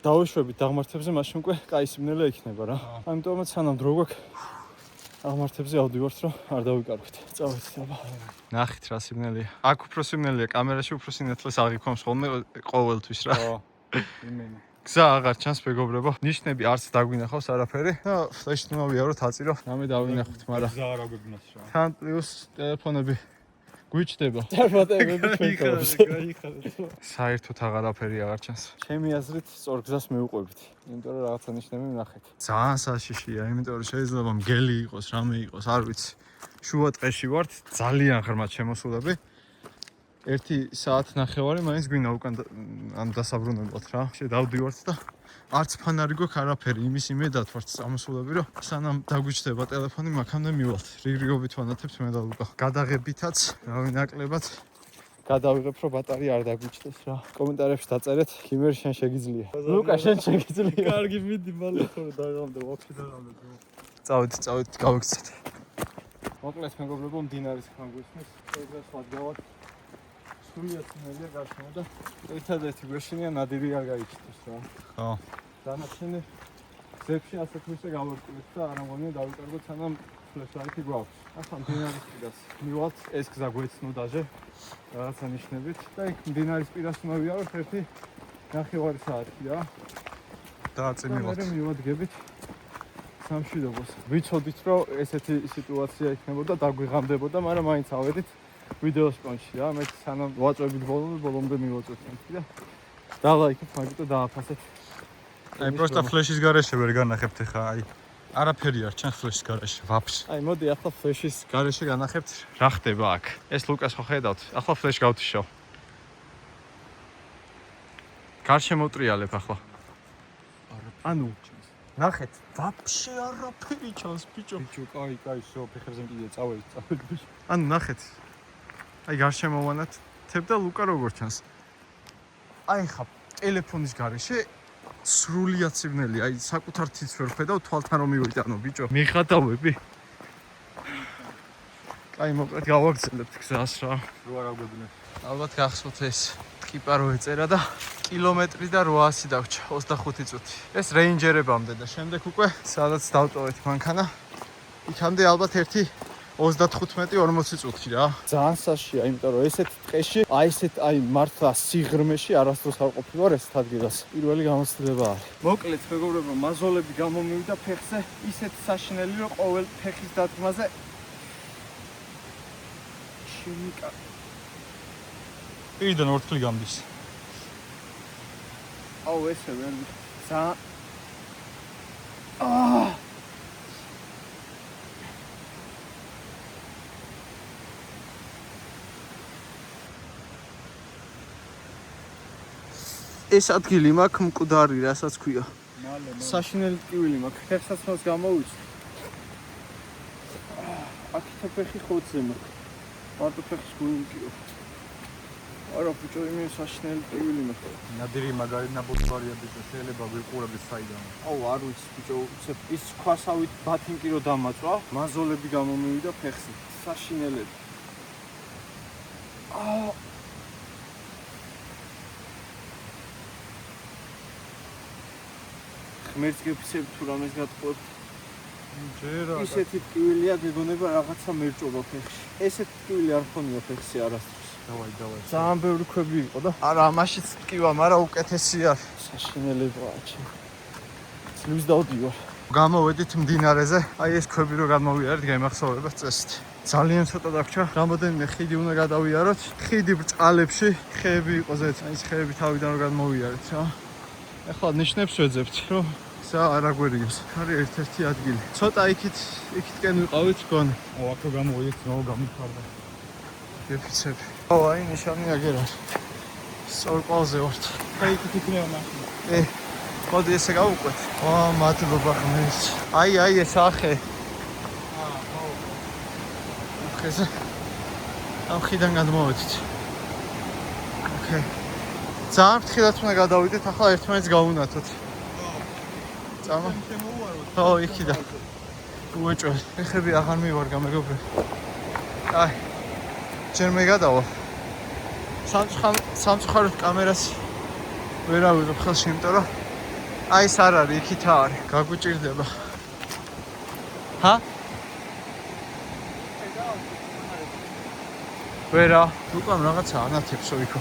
დავეშვებით აღმართებზე, მაშინ უკვე კაი სიმნელე იქნება რა. ამიტომაც სანამ დრო გვაქვს აღმართებზე ავდივართ რომ არ დავიკარგვით. წავედით აბა. ნახით რა სიმნელეა. აქ უფრო სიმნელეა, კამერაში უფრო სინათლეს აღიქვამს ხოლმე ყოველთვის რა. იმენა. გზა აღარ ჩანს მეგობრებო. ნიშნები არც დაგვინახავს არაფერი. და ფლეშით მოვიარო თაწირო. რამე დავინახოთ, მაგრამ გზა არ აგვიგნას რა. თან პლუს ტელეფონები გვიჩდება. საერთოდ აღარაფერი აღარ ჩანს. ჩემი აზრით სწორ გზას მივუყვებით. იმიტომ რომ რაღაცა ნიშნები ვნახეთ. ძალიან საშიშია, იმიტომ რომ შეიძლება მგელი იყოს, რამე იყოს, არ ვიცი. შუა ტყეში ვართ, ძალიან ღრმად შემოსულები. 1 საათ ნახევარი მაინც გვინდა უკან ამ დასაბრუნებლად რა. დავდივართ და არც ფანარი გვაქვს არაფერი, იმის იმედად ვართ ამოსულები, რომ სანამ დაგვიჩნდება ტელეფონი, მაქამდე მივალთ. რიგრიგობით ვანათებთ მე და ლუკა. გადაღებითაც, რავი, ნაკლებად გადავიღებ, რომ ბატარია არ დაგვიჩნდეს რა. კომენტარებში დაწერეთ, ქიმერ შენ შეგიძლია. ლუკა შენ შეგიძლია. კარგი მიდი მალე ხო დაღამდა, ვაფშე დაღამდა. წავედით, გავიქცეთ. მოკლედ მეგობრებო, მდინარის ხან გვისმის, ეს სხვა გავაკ. სულიად ნელია გარშემო და ერთადერთი გვეშინია ნადირი არ გაიჩნდეს რა. ხო. დანარჩენი გზებში ასეთ მისე გავარკვიეთ და არ ამგონია დავიკარგოთ სანამ ფლეშლაიტი გვაქვს. ახლა მდინარის პირას მივალთ, ეს გზა გვეცნო დაჟე რაღაცა ნიშნებით და იქ მდინარის პირას მოვიაროთ ერთი 9 საათი რა. დააწინილოთ. მე მივადგებით სამშვიდობოს. ვიცოდით რომ ესეთი სიტუაცია იქნებოდა, დაგვიღამდებოდა, მაგრამ მაინც ავედით ვიდეოს კონში რა. მე სანამ ვაწვევით ბოლომდე მივაწვევთ და დალაიქეთ, მაგიტო დააფასეთ. აი პროსტა ფლეშის გარეშე ვერ განახებთ ხა, აი არაფერი არ ჩანს ფლეშის გარეშე, ვაფშე. აი მოდი ახლა ფლეშის გარეშე განახებთ რა ხდება აქ. ეს ლუკას ხო ხედავთ? ახლა ფლეშ გავთიშავ. გარშემო ვტრიალებ ახლა. ანუ ნახეთ, ვაფშე არაფერი ჩანს ბიჭო. ბიჭო, კაი, შო, ფეხებზე კიდე წავედით. ანუ ნახეთ. აი გარშემო ვანათებ და ლუკა როგორ ჩანს. აი ხა ტელეფონის გარეშე სრულიად სიბნელი, აი საკუთარ თითს ვერ ხედავ, თვალთან რომ მივიტანო ბიჭო. მიხატავები. აი მოკლედ გავაგრძელებთ გზას რა. რო არ აგვებინეთ. ალბათ გახსოვთ ეს ტკიპა რო ეწერა და კილომეტრი და 800 დაგჭა 25 წუთი. ეს რეინჯერებამდე და შემდეგ უკვე სადაც დავტოვეთ მანქანა. იქამდე ალბათ 1.35-40 წუთი რა. ძალიან საშია, იმიტომ რომ ესეთ ტყეში, აი ესეთ აი მართლა სიღრმეში არასდროს არ ყოფილვარ ესეთ ადგილას. პირველი გამოცდილება არის. მოკლედ, მეგობრებო, მაზოლები გამომივიდა ფეხზე, ისეთ საშინელი რომ ყოველ ფეხის დადგმაზე შიმიკა. პირიდან ორთქლი გამდის. აუ ესე ვერ ძალიან ეს ადგილი მაქვს მკვდარი, რასაც ქვია. საშინელი ტკივილი მაქვს, ფეხსაც მას გამოვიცი. აქეთ ფეხი ხოთზე მაქვს. მარტო ფეხის გულკიო. არა ბიჭო, იმენ საშინელი ტკივილი მაქვს. ნადირი მაგარი ნაბუთვარია ბიჭო, შეიძლება ვიყურებით საიდან. აუ არ ვიცი ბიჭო, უცებ ის ქვასავით ბათინკი რო დამაწვა, მაზოლები გამომივიდა ფეხზე. საშინელები. ღმერთს გეფიცებ თუ რამეს გატყუებ. ჯერა. ისეთი ტკივილია გეგონება რაღაცა მერჭობა ფეხში. ესეთი ტკივილი არ ხონია ფეხში არასდროს. დავაი. ძალიან ბევრი ქვები იყო და არა, ამაშიც ტკივა, მაგრამ უკეთესი არის. საშინელება აჩი. ძლივს დავდივარ. გამოვედით მდინარეზე, აი ეს ქვები რო გადმოვიარეთ, გამახსოვრება წესით. ძალიან ცოტა დაგჭა, რამოდენიმე ხიდი უნდა გადავიაროთ. ხიდი ბრწყალებში, ხეები იყო ზეთ, აი ეს ხეები თავიდან რო გადმოვიარეთ რა. ახლა ნიშნებს ვეძებთ, რომ გზა არ აგვერიოს. არის ერთ-ერთი ადგილი. ცოტა იქითკენ ვიყავით გონი. აუ აქ გამოვიდეთ, ნო გამიფარდა. გეფიცები. აუ აი ნიშანი აგერ არის. სწორ ყოლზე ვართ. აი იქით იქნება მაშინ. მოდი ესე გავუყვეთ. ვა, მადლობა ღმერთს. აი ეს ახე. ახეზე. ამ ხიდან გადმოვედით. ოკეი. ძალიან ფრთხილად უნდა გადავიდეთ, ახლა ერთმანეთს გავუნათოთ. წამა. ო, იქიდან. უეჭველი. ეხები აღარ მივარგა მეგობრებო. აი. ჯერ მე გადავა. სამწუხაროდ კამერას ვერ ავიღებ ხელში, იმიტომ რომ აი ეს არ არის, იქით არის. გაგვიჭირდება. ჰა? ვერა, უკან რაღაცა ანათებსო იქო.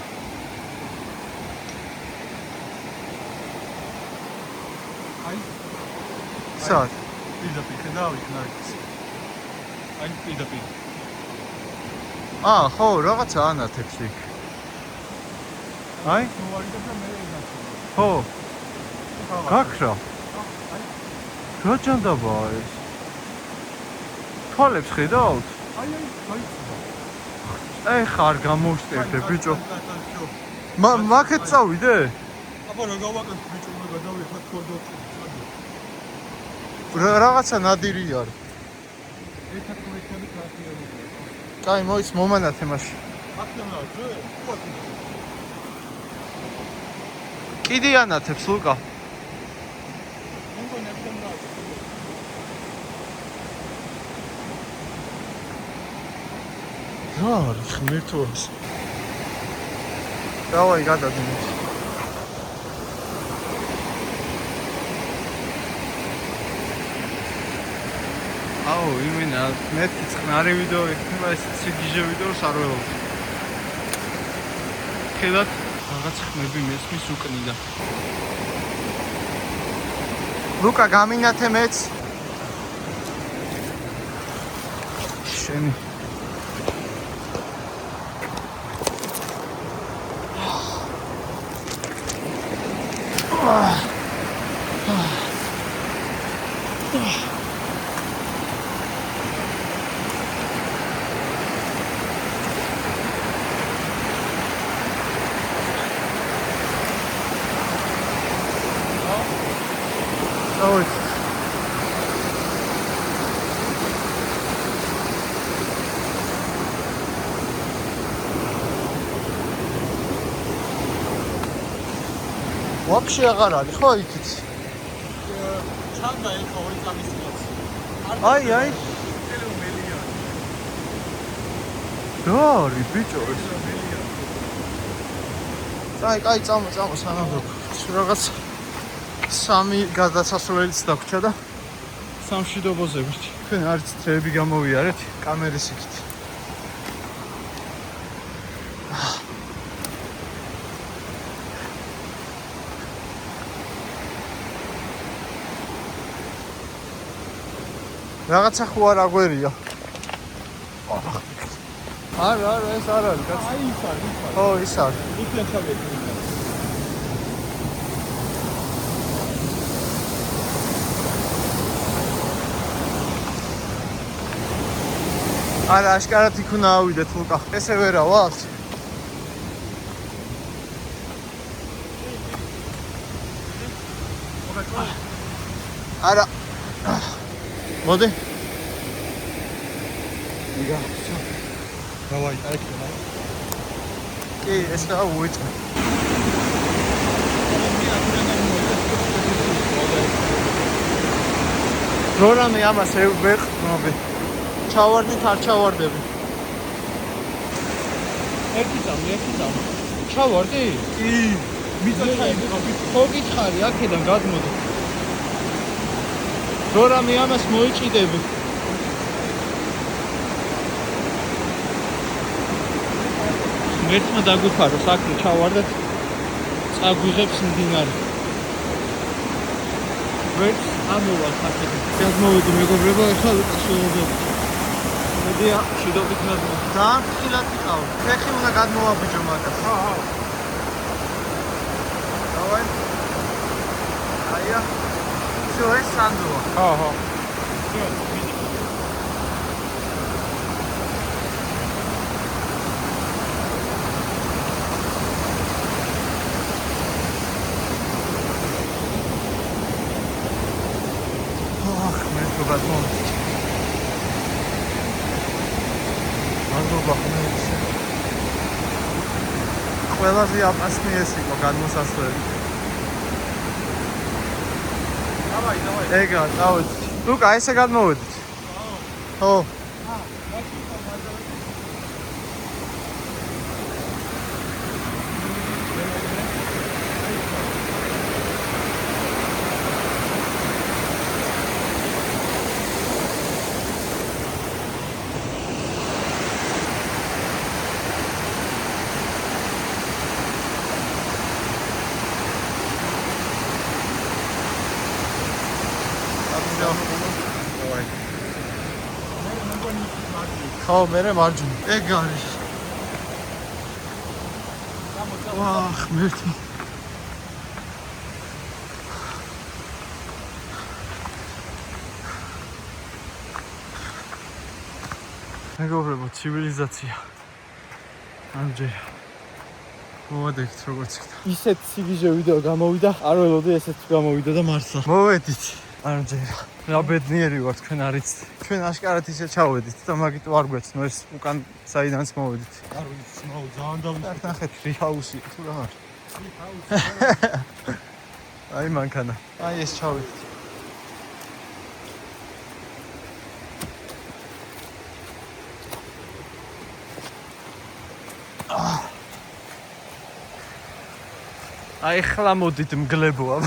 აი, სად? პირდაპირ ხედავ იქ ნარგის. აი, პირდაპირ. ხო, რაღაცა ანათებს იქ. აი? ხო. გაქრა. რა ჭანდაბაა ეს? თვალებს ხედავთ? აი ხარ გამოვსტერდე ბიჭო. მაგეთ წავიდე? აბა რა გავაკეთე ბიჭო, უნდა გადავიხარ კორდონში. რაღაცა ნადირი არის. ერთად მოიქნები კარტიები. კაი, მოიც მომანათე მაშინ. აქტიურია, ძე? კიდე ანათებს ლუკა. რა არის ღმერთოას? დავაი გადადინეთ. აუ, იმენა, მეთქი წყნარი ვიდეო იქნება, ეს სიგიჟე ვიდეოს არ ველოდი. ხილად რაღაც ხმები მესმის უკნიდან. ლუკა გამინათე მეც. შენი ვაფშე აღარ არის ხო იქით? ჩანდა ეხა 2 წამის წელს. აი. დარი ბიჭო ეს. კაი წამო სანამ რაღაც 3 გადასასვლელიც დაგვრჩა და სამშვიდობოზე ვით. თქვენ არც წრეები გამოვიარეთ კამერის იქით. რაღაცა ხო არ აგვერია. არა, ეს არ არის, კაცო. აი ის არის. ო, ის არის. იქნებ ჩავედი. არა, აშკარად იქ უნდა ავიდეთ, ლუკა. ესე ვერა ვალთ. არა. მოდი. იგა. დავაი, აიქნა. კი, ეს და უიწმე. რორამე ამას ვერ ხნობი. ჩავარდით, არ ჩავარდები. ერთი წამი. ჩავარდი? კი. მიწა ჩაიგო. ხო გითხარი, აქედან გადმოდი. რორამე ამას მოიჭიდები. მერტმა დაგვიფარო, საქმე ჩავარდეთ. წაგვიღებს მდინარე. ვერც ამოვალ აქედან. გადმოვედი მეგობრებო, ახლა შეუძლებ. მოდია, შედობით გადმოვედი. ძალიან ხილად ვიყავ. ფეხი უნდა გადმოვაბიჯო მაგას. დავაი. აია. всё, ეს სანდოა. ყველაზე აპასნი ეს იყო გადმოსასვლელი. დავაი. ეგა, დავედი. ლუკა, ესე გადმოვედით. ხო. ხო, მერე მარჯვნივ. ეგ არის. ვაჰ, მერტი. მეგობრებო, ცივილიზაცია. ამჯერ მოვედით როგორც ხდა. ისეთ სიგიჟე ვიდეო გამოვიდა, არ ველოდი ესეც გამოვიდა და მართლა. მოვედით. ამჯერ რა ბედნიერი ვარ, თქვენ არიცით. ჩვენ აშკარად ისე ჩავედით და მაგით ვარ გვეცნო ეს უკან საიდანაც მოვედით. არ ვიცი, ძალიან დავიწყე. ნახეთ, ტრიჰაუსი თუ რა არის. აი მანქანა. აი ეს ჩავედით. აი ხლა მოდით მგლებოა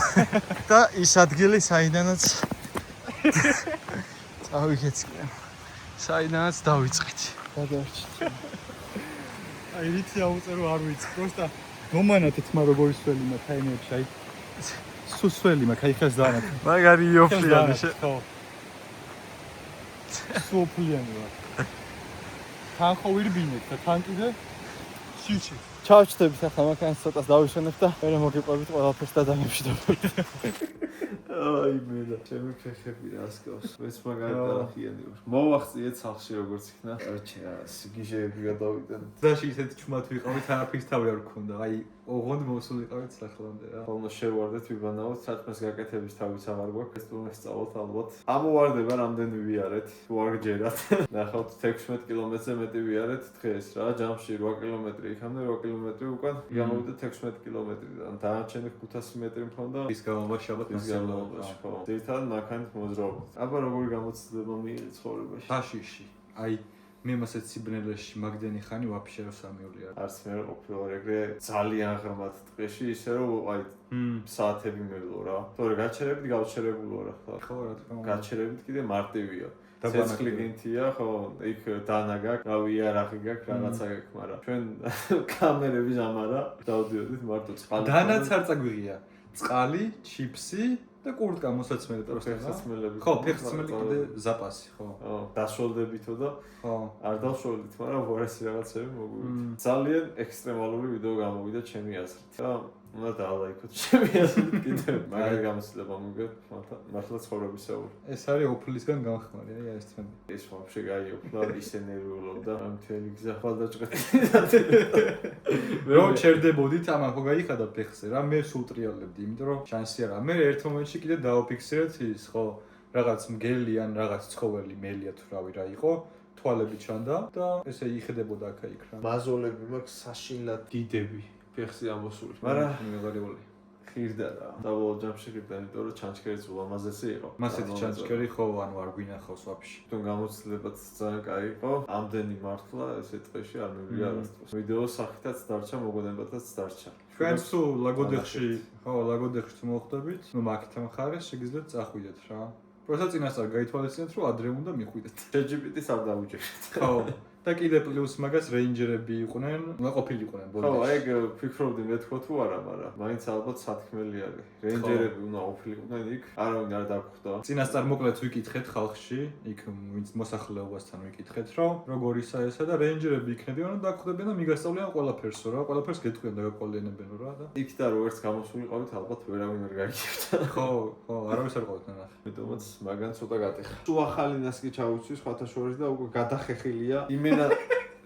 და ის ადგილი საიდანაც წავიქეცკენ. საიდანაც დავიწყეთ. გადავარჩით. აი რიცი აუწერო არ ვიცი. просто რომანათი თმა როგორი სველი მაქვს აინებში, აი სუსველი მაქვს, აი ხეს დაანათ. მაგარი იოფლიანი ხო. სუფლიანი ვარ. თან ხო ვირბინეთ და თან კიდე სიუჩი. ჩავჩდებით ახლა მანქანას ცოტას დავიშენებ და მე მოგიყვებით ყველაფერს და დამემშვიდობებით. აი მე და ჩემი ფეხები რას გავს მეც მაგარი დახიანი ვარ მოვახციეთ სახში როგორც იქნა არჩა სიგიჟეები გადავიდან დაში ისეთი ჩუმად ვიყავით არაფრის თავი არ გქონდა აი ოღონდ მოსულიყავით სახლამდე რა ხოლმე შევარდეთ ვიბანაოთ საჭმეს გაკეთების თავიც აღარ გვაქვს ეს თუ სწავლოთ ალბათ ამოვარდება რამდენი ვიარეთ თუ არ გჯერათ ნახავთ 16 კილომეტრზე მეტი ვიარეთ დღეს რა ჯამში 8 კილომეტრი იქამდე 8 კილომეტრი უკან გამოვიდა 16 კილომეტრიდან დანარჩენი 500 მეტრი მქონდა ის გამომაში ალბათ მასშტაბში ხო ძირითადად მანქანით მოძრაობთ აბა როგორი გამოცდილება მიიღე ცხოვრებაში ფაშიში აი მე მასეთ სიბნელეში მაგდენი ხანი ვაფშე რო სამეული არ არც მე ყოფილა ეგრე ძალიან ღრმად ტყეში ისე რომ აი საათები მელო რა თორე გაჩერებით გავჩერებულ ვარ ახლა ხო რა თქმა უნდა გაჩერებით კიდე მარტივია ცეცხლი გინთია ხო იქ დანაგა რავი არახი გაქვს რაღაცა გაქვს მაგრამ ჩვენ კამერები ზამარა დავდიოდით მარტო წყალი დანაც არ წაგვიღია წყალი ჩიპსი და კურტკა მოსაცმელი ფეხსაცმელები ხო ფეხსაცმელი კიდე ზაპასი ხო ხო დასვოლდებითო და ხო არ დავშოლდით მაგრამ ვორესი რაღაცები მოგვივიდა ძალიან ექსტრემალური ვიდეო გამოვიდა ჩემი აზრით და უნდა დაალაიქოთ ჩემი აზრით კიდე მაგარი გამოცდილება მოგეთ მართლა ცხოვრებისეული ეს არის ოფლისგან გამხმარი აი ეს თქვენ ეს ვაფშე გაიოფლა ისე ნერვიულობდა ამ მთელი გზა ხვალდაჭყეთი რომ ჩერდებოდით ამან ხო გაიხადა ფეხზე რა მე სულ ტრიალებდი იმიტომ რომ შანსი არა მე ერთ მომენტში კიდე დავაფიქსირეთ ის ხო რაღაც მგელი ან რაღაც ცხოველი მელია თუ რავი რა იყო თვალები ჩანდა და ესე იხდებოდა აქა-იქ რა მაზოლები მაქვს საშინლად დიდები ფეხზე ამოსული მაგრამ მიღარებული ხირდა რა დაბოლოო ჯამში ხირდა იმიტომ რომ ჩანჩქერიც ულამაზესი იყო მასეთი ჩანჩქერი ხო ანუ არ გვინახავს ვაფშე თუ გამოცდილებაც ძალიან კაი იყო ამდენი მართლა ესე ტყეში არ მივიდა არასდროს ვიდეოს სახითაც დარჩა მოგონებათაც დარჩა ჩვენ თუ ლაგოდეხში ხო ლაგოდეხში თუ მოხვდებით ნუ მაგით მხარეს შეგიძლიათ წახვიდეთ რა პროსა წინასწარ გაითვალისწინეთ რომ ადრე უნდა მიხვიდეთ ChatGPT-ს არ დავუჭერთ ხო და კიდე პლუს მაგას რეინჯერები იყვნენ, ყოფილიყვნენ ბოლოს. ხო, ეგ ფიქრობდი მე თქო თუ არა, მაგრამ მაინც ალბათ სათქმელი არის. რეინჯერები უნდა ყოფილიყვნენ იქ, არავინ არ დაგხვდა. წინასწარ მოკლედ ვიკითხეთ ხალხში, იქ ვინც მოსახლეობასთან ვიკითხეთ, რომ როგორ ისა ესა და რეინჯერები იქნებიან და დაგხვდებიან და მიგასწავლიან ყველაფერსო რა, ყველაფერს გეტყვიან და გაკვალიანებენ რა და იქ და რო ერთს გამოსულიყავით, ალბათ ვერავინ არ გაიგებდა. ხო, ხო, არავის არ ყავთ ნახე. მეტომაც მაგან ცოტა გატეხა. სულ ახალი ნასკი ჩავუცი სხვათა შორის და უკვე გადახეხილია. იმენა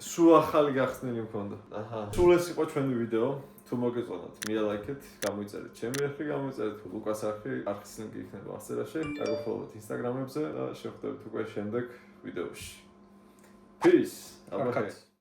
სულ ახალი გახსნილი მქონდა. აჰა. სულ ეს იყო ჩვენი ვიდეო. თუ მოგეწონათ, მილაიქეთ, გამოიწერეთ ჩემი არხი, გამოიწერეთ ლუკას არხი, არხის ლინკი იქნება აღწერაში. დაგfollow-თ Instagram-ებზე და შევხვდებით უკვე შემდეგ ვიდეოში. Peace. აბა